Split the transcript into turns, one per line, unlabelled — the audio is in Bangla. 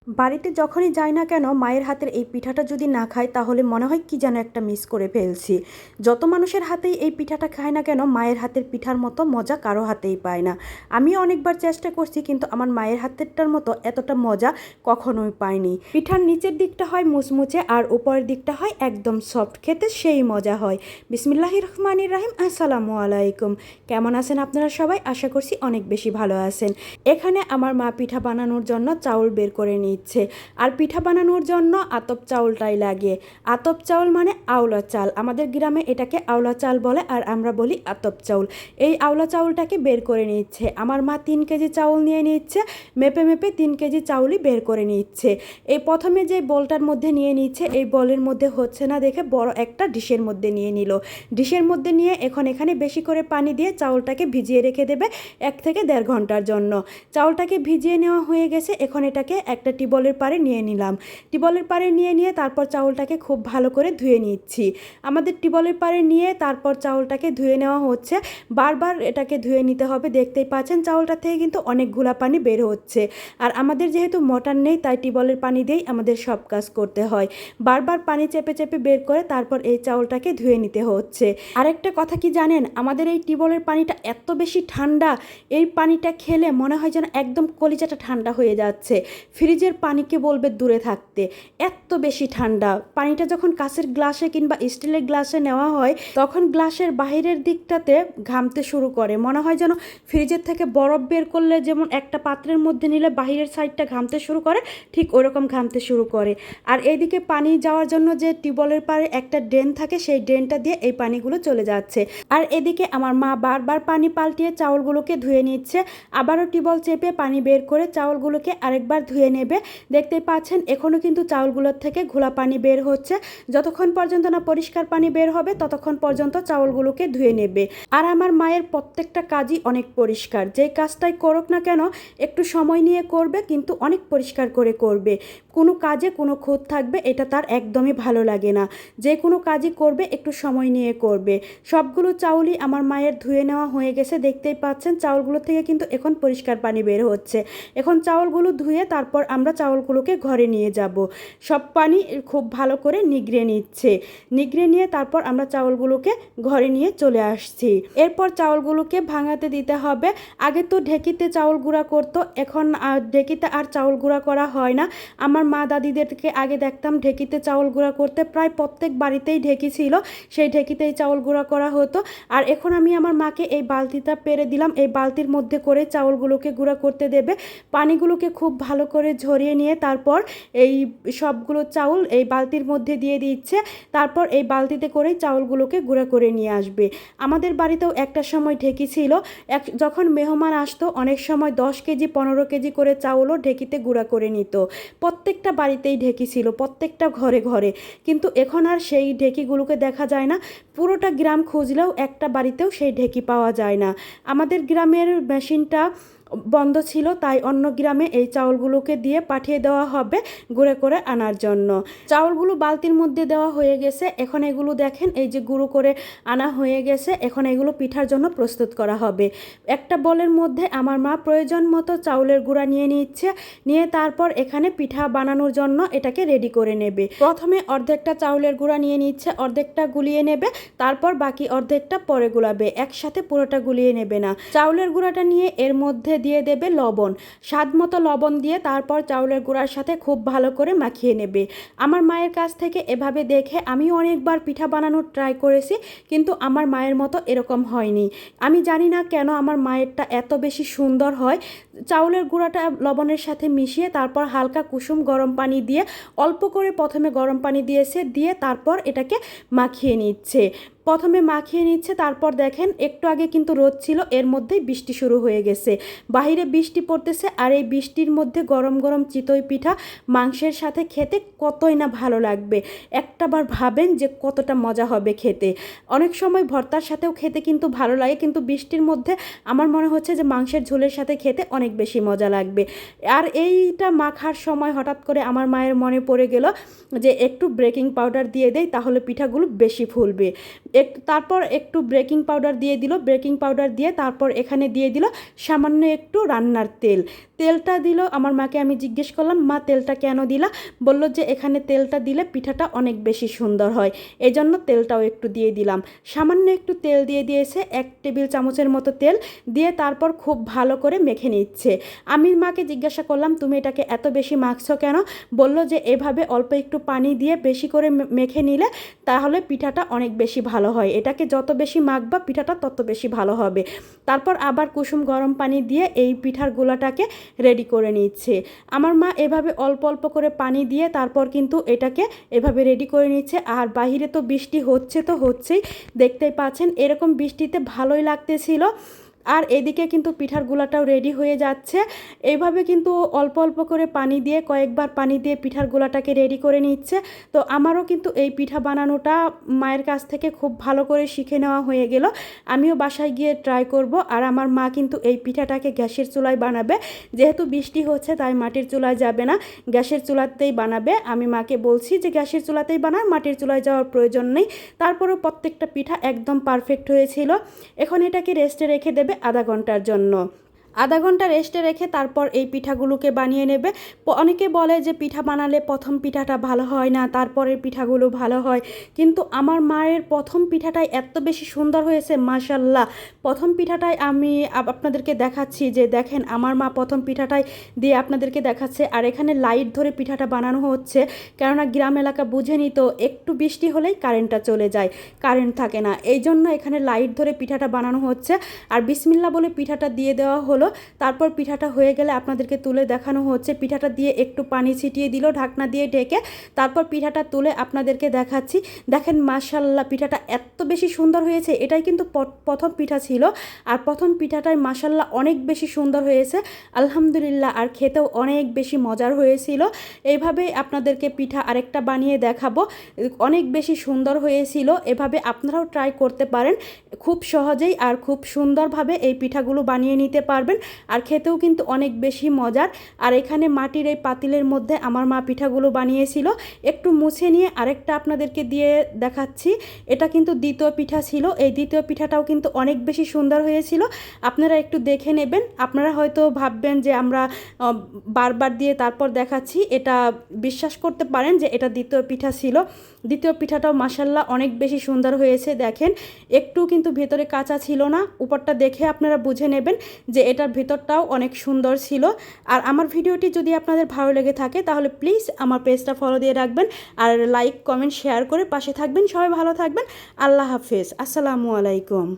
বাড়িতে যখনই যাই না কেন মায়ের হাতের এই পিঠাটা যদি না খাই তাহলে মনে হয় কি যেন একটা মিস করে ফেলছি। যত মানুষের হাতেই এই পিঠাটা খায় না কেন মায়ের হাতের পিঠার মতো মজা কারো হাতেই পায় না। আমিও অনেকবার চেষ্টা করছি কিন্তু আমার মায়ের হাতেরটার মতো এতটা মজা কখনোই পাইনি। পিঠার নিচের দিকটা হয় মুচমুচে আর উপরের দিকটা হয় একদম সফট, খেতে সেই মজা হয়। বিসমিল্লাহির রহমানির রহিম। আসসালামু আলাইকুম। কেমন আছেন আপনারা সবাই? আশা করছি অনেক বেশি ভালো আছেন। এখানে আমার মা পিঠা বানানোর জন্য চাউল বের করে নিচ্ছে। আর পিঠা বানানোর জন্য আতপ চাউলটাই লাগে। আতপ চাউল মানে আওলা চাল, আমাদের গ্রামে এটাকে আওলা চাল বলে আর আমরা বলি আতপ চাউল। এই আওলা চাউলটাকে বের করে নিচ্ছে আমার মা। 3 কেজি চাউল নিয়ে নিচ্ছে, মেপে মেপে 3 কেজি চাউলই বের করে নিচ্ছে। এই প্রথমে যে বলটার মধ্যে নিয়ে নিচ্ছে, এই বলের মধ্যে হচ্ছে না দেখে বড় একটা ডিশের মধ্যে নিয়ে নিল। ডিশের মধ্যে নিয়ে এখানে বেশি করে পানি দিয়ে চাউলটাকে ভিজিয়ে রেখে দেবে 1 থেকে 1.5 ঘন্টার জন্য। চাউলটাকে ভিজিয়ে নেওয়া হয়ে গেছে, এখন এটাকে একটা টিবলের পাড়ে নিয়ে নিলাম। টিবলের পাড়ে নিয়ে তারপর চাউলটাকে খুব ভালো করে ধুয়ে নিচ্ছি। আমাদের টিবলের পাড়ে নিয়ে তারপর চাউলটাকে ধুয়ে নেওয়া হচ্ছে। বারবার এটাকে ধুয়ে নিতে হবে। দেখতেই পাচ্ছেন চাউলটা থেকে কিন্তু অনেক ঘোলা পানি বের হচ্ছে। আর আমাদের যেহেতু মোটর নেই তাই টিবলের পানি দিয়েই আমাদের সব কাজ করতে হয়। বারবার পানি চেপে চেপে বের করে তারপর এই চাউলটাকে ধুয়ে নিতে হচ্ছে। আরেকটা কথা কি জানেন, আমাদের এই টিবলের পানিটা এত বেশি ঠান্ডা, এই পানিটা খেলে মনে হয় যেন একদম কলিজাটা ঠান্ডা হয়ে যাচ্ছে। ফ্রিজের পানিকে বলবে দূরে থাকতে, এত বেশি ঠান্ডা। পানিটা যখন কাঁচের গ্লাসে কিংবা স্টিলের গ্লাসে নেওয়া হয় তখন গ্লাসের বাহিরের দিকটাতে ঘামতে শুরু করে, মনে হয় যেন ফ্রিজের থেকে বরফ বের করলে যেমন একটা পাত্রের মধ্যে নিলে বাহিরের সাইডটা ঘামতে শুরু করে, ঠিক ওরকম ঘামতে শুরু করে। আর এইদিকে পানি যাওয়ার জন্য যে টিউবওয়েলের পাড়ে একটা ড্রেন থাকে, সেই ড্রেনটা দিয়ে এই পানিগুলো চলে যাচ্ছে। আর এদিকে আমার মা বারবার পানি পাল্টিয়ে চাউলগুলোকে ধুয়ে নিচ্ছে। আবারও টিউবওয়েল চেপে পানি বের করে চাউলগুলোকে আরেকবার ধুয়ে নেবে। দেখতেই পাচ্ছেন এখনও কিন্তু চাউলগুলোর থেকে ঘোলা পানি বের হচ্ছে। যতক্ষণ পর্যন্ত না পরিষ্কার পানি বের হবে ততক্ষণ পর্যন্ত চাউলগুলোকে ধুয়ে নেবে। আর আমার মায়ের প্রত্যেকটা কাজই অনেক পরিষ্কার, যেই কাজটাই করুক না কেন একটু সময় নিয়ে করবে কিন্তু অনেক পরিষ্কার করে করবে। কোনো কাজে কোনো খুঁত থাকবে এটা তার একদমই ভালো লাগে না। যে কোনো কাজই করবে একটু সময় নিয়ে করবে। সবগুলো চাউলই আমার মায়ের ধুয়ে নেওয়া হয়ে গেছে। দেখতেই পাচ্ছেন চাউলগুলো থেকে কিন্তু এখন পরিষ্কার পানি বের হচ্ছে। এখন চাউলগুলো ধুয়ে তারপর আমরা চাউলগুলোকে ঘরে নিয়ে যাব। সব পানি খুব ভালো করে নিগড়ে নিচ্ছে। নিগড়ে নিয়ে তারপর আমরা চাউলগুলোকে ঘরে নিয়ে চলে আসছি। এরপর চাউলগুলোকে ভাঙাতে দিতে হবে। আগে তো ঢেঁকিতে চাউল গুঁড়া করতো, এখন ঢেঁকিতে আর চাউল গুঁড়া করা হয় না। আমার মা দাদিদেরকে আগে দেখতাম ঢেঁকিতে চাউল গুঁড়া করতে, প্রায় প্রত্যেক বাড়িতেই ঢেঁকি ছিল, সেই ঢেঁকিতেই চাউল গুঁড়া করা হতো। আর এখন আমি আমার মাকে এই বালতিটা পেরে দিলাম, এই বালতির মধ্যে করে চাউলগুলোকে গুঁড়া করতে দেবে। পানিগুলোকে খুব ভালো করে ঝরিয়ে নিয়ে তারপর এই সবগুলো চাউল এই বালতির মধ্যে দিয়ে দিচ্ছে। তারপর এই বালতিতে করেই চাউলগুলোকে গুঁড়া করে নিয়ে আসবে। আমাদের বাড়িতেও একটা সময় ঢেঁকি ছিল। যখন মেহমান আসতো অনেক সময় 10 কেজি 15 কেজি করে চাউলও ঢেঁকিতে গুঁড়া করে নিত। প্রত্যেকটা বাড়িতেই ঢেঁকি ছিল, প্রত্যেকটা ঘরে ঘরে। কিন্তু এখন আর সেই ঢেঁকিগুলোকে দেখা যায় না। পুরোটা গ্রাম খুঁজলেও একটা বাড়িতেও সেই ঢেঁকি পাওয়া যায় না। আমাদের গ্রামের মেশিনটা বন্ধ ছিল, তাই অন্য গ্রামে এই চাউলগুলোকে দিয়ে পাঠিয়ে দেওয়া হবে গুঁড়ো করে আনার জন্য। চাউলগুলো বালতির মধ্যে দেওয়া হয়ে গেছে। এখন এগুলো দেখেন এই যে গুঁড়ো করে আনা হয়ে গেছে। এখন এগুলো পিঠার জন্য প্রস্তুত করা হবে। একটা বলের মধ্যে আমার মা প্রয়োজন মতো চাউলের গুঁড়া নিয়ে নিচ্ছে, নিয়ে তারপর এখানে পিঠা বানানোর জন্য এটাকে রেডি করে নেবে। প্রথমে অর্ধেকটা চাউলের গুঁড়া নিয়ে নিচ্ছে, অর্ধেকটা গুলিয়ে নেবে, তারপর বাকি অর্ধেকটা পরে গুলাবে, একসাথে পুরোটা গুলিয়ে নেবে না। চাউলের গুঁড়াটা নিয়ে এর মধ্যে দিয়ে দেবে লবণ, স্বাদ মতো লবণ দিয়ে তারপর চাউলের গুঁড়ার সাথে খুব ভালো করে মাখিয়ে নেবে। আমার মায়ের কাছ থেকে এভাবে দেখে আমি অনেকবার পিঠা বানানোর ট্রাই করেছি, কিন্তু আমার মায়ের মতো এরকম হয়নি। আমি জানি না কেন আমার মায়েরটা এত বেশি সুন্দর হয়। চাউলের গুঁড়াটা লবণের সাথে মিশিয়ে তারপর হালকা কুসুম গরম পানি দিয়ে অল্প করে প্রথমে গরম পানি দিয়েছে, দিয়ে তারপর এটাকে মাখিয়ে নিচ্ছে। প্রথমে মাখিয়ে নিচ্ছে, তারপর দেখেন একটু আগে কিন্তু রোদ ছিল, এর মধ্যেই বৃষ্টি শুরু হয়ে গেছে। বাহিরে বৃষ্টি পড়তেছে আর এই বৃষ্টির মধ্যে গরম গরম চিতই পিঠা মাংসের সাথে খেতে কতই না ভালো লাগবে। একটাবার ভাবেন যে কতটা মজা হবে খেতে। অনেক সময় ভর্তার সাথেও খেতে কিন্তু ভালো লাগে, কিন্তু বৃষ্টির মধ্যে আমার মনে হচ্ছে যে মাংসের ঝোলের সাথে খেতে অনেক বেশি মজা লাগবে। আর এইটা মাখার সময় হঠাৎ করে আমার মায়ের মনে পড়ে গেল যে একটু বেকিং পাউডার দিয়ে দেই, তাহলে পিঠাগুলো বেশি ফুলবে। তারপর একটু বেকিং পাউডার দিয়ে দিল। বেকিং পাউডার দিয়ে তারপর এখানে দিয়ে দিল সামান্য একটু রান্নার তেল। তেলটা দিল। আমার মাকে আমি জিজ্ঞেস করলাম, মা তেলটা কেন দিলা? বলল যে এখানে তেলটা দিলে পিঠাটা অনেক বেশি সুন্দর হয়, এই জন্য তেলটাও একটু দিয়ে দিলাম। সামান্য একটু তেল দিয়ে দিয়েছে, 1 টেবিল চামচের মতো তেল দিয়ে তারপর খুব ভালো করে মেখে নিচ্ছে। আমি মাকে জিজ্ঞাসা করলাম, তুমি এটাকে এত বেশি মাখছো কেন? বলল যে এভাবে অল্প একটু পানি দিয়ে বেশি করে মেখে নিলে তাহলে পিঠাটা অনেক বেশি ভালো হয়, এটাকে যত বেশি মাখবা পিঠাটা তত বেশি ভালো হবে। তারপর আবার কুসুম গরম পানি দিয়ে এই পিঠার গোলাটাকে রেডি করে নিচ্ছে। আমার মা এভাবে অল্প অল্প করে পানি দিয়ে তারপর কিন্তু এটাকে এভাবে রেডি করে নিচ্ছে। আর বাহিরে তো বৃষ্টি হচ্ছে, তো হচ্ছেই, দেখতেই পাচ্ছেন। এরকম বৃষ্টিতে ভালোই লাগতেছিল। আর এদিকে কিন্তু পিঠার গুলাটাও রেডি হয়ে যাচ্ছে। এইভাবে কিন্তু অল্প অল্প করে পানি দিয়ে, কয়েকবার পানি দিয়ে পিঠার গোলাটাকে রেডি করে নিচ্ছে। তো আমারও কিন্তু এই পিঠা বানানোটা মায়ের কাছ থেকে খুব ভালো করে শিখে নেওয়া হয়ে গেল। আমিও বাসায় গিয়ে ট্রাই করব। আর আমার মা কিন্তু এই পিঠাটাকে গ্যাসের চুলায় বানাবে, যেহেতু বৃষ্টি হচ্ছে তাই মাটির চুলায় যাবে না, গ্যাসের চুলাতেই বানাবে। আমি মাকে বলছি যে গ্যাসের চুলাতেই বানায়, মাটির চুলায় যাওয়ার প্রয়োজন নেই। তারপরেও প্রত্যেকটা পিঠা একদম পারফেক্ট হয়েছিল। এখন এটাকে রেস্টে রেখে দেবে আধা ঘন্টার জন্য। আধা ঘন্টা রেস্টে রেখে তারপর এই পিঠাগুলোকে বানিয়ে নেবে। অনেকে বলে যে পিঠা বানালে প্রথম পিঠাটা ভালো হয় না, তারপরের পিঠাগুলো ভালো হয়, কিন্তু আমার মায়ের প্রথম পিঠাটাই এত বেশি সুন্দর হয়েছে, মাশাল্লাহ। প্রথম পিঠাটাই আমি আপনাদেরকে দেখাচ্ছি, যে দেখেন আমার মা প্রথম পিঠাটাই দিয়ে আপনাদেরকে দেখাচ্ছে। আর এখানে লাইট ধরে পিঠাটা বানানো হচ্ছে, কেননা গ্রাম এলাকা বুঝেনি তো, একটু বৃষ্টি হলেই কারেন্টটা চলে যায়, কারেন্ট থাকে না, এই জন্য এখানে লাইট ধরে পিঠাটা বানানো হচ্ছে। আর বিসমিল্লাহ বলে পিঠাটা দিয়ে দেওয়া হলো। তারপর পিঠাটা হয়ে গেলে আপনাদেরকে তুলে দেখানো হচ্ছে। পিঠাটা দিয়ে একটু পানি ছিটিয়ে দিল ঢাকনা দিয়ে ঢেকে, তারপর পিঠাটা তুলে আপনাদেরকে দেখাচ্ছি। দেখেন মাশাল্লাহ, পিঠাটা এত বেশি সুন্দর হয়েছে। এটাই কিন্তু প্রথম পিঠা ছিল, আর প্রথম পিঠাটাই মাশাল্লাহ অনেক বেশি সুন্দর হয়েছে, আলহামদুলিল্লাহ। আর খেতেও অনেক বেশি মজার হয়েছিল। এইভাবেই আপনাদেরকে পিঠা আরেকটা বানিয়ে দেখাবো, অনেক বেশি সুন্দর হয়েছিল। এভাবে আপনারাও ট্রাই করতে পারেন, খুব সহজেই আর খুব সুন্দরভাবে এই পিঠাগুলো বানিয়ে নিতে পারবেন। আর খেতেও কিন্তু অনেক বেশি মজার। আর এখানে মাটির এই পাতিলের মধ্যে আমার মা পিঠাগুলো বানিয়েছিল। একটু মুছে নিয়ে আরেকটা আপনাদেরকে দিয়ে দেখাচ্ছি। এটা কিন্তু দ্বিতীয় পিঠা ছিল। এই দ্বিতীয় পিঠাটাও কিন্তু অনেক বেশি সুন্দর হয়েছিল, আপনারা একটু দেখে নেবেন। আপনারা হয়তো ভাববেন যে আমরা বারবার দিয়ে তারপর দেখাচ্ছি, এটা বিশ্বাস করতে পারেন যে এটা দ্বিতীয় পিঠা ছিল। দ্বিতীয় পিঠাটাও মাশাল্লাহ অনেক বেশি সুন্দর হয়েছে। দেখেন একটু কিন্তু ভেতরে কাঁচা ছিল না, উপরটা দেখে আপনারা বুঝে নেবেন যে এটার ভেতরটাও অনেক সুন্দর ছিল। আর আমার ভিডিওটি যদি আপনাদের ভালো লেগে থাকে তাহলে প্লিজ আমার পেজটা ফলো দিয়ে রাখবেন, আর লাইক কমেন্ট শেয়ার করে পাশে থাকবেন। সবাই ভালো থাকবেন। আল্লাহ হাফেজ, আসসালামু আলাইকুম।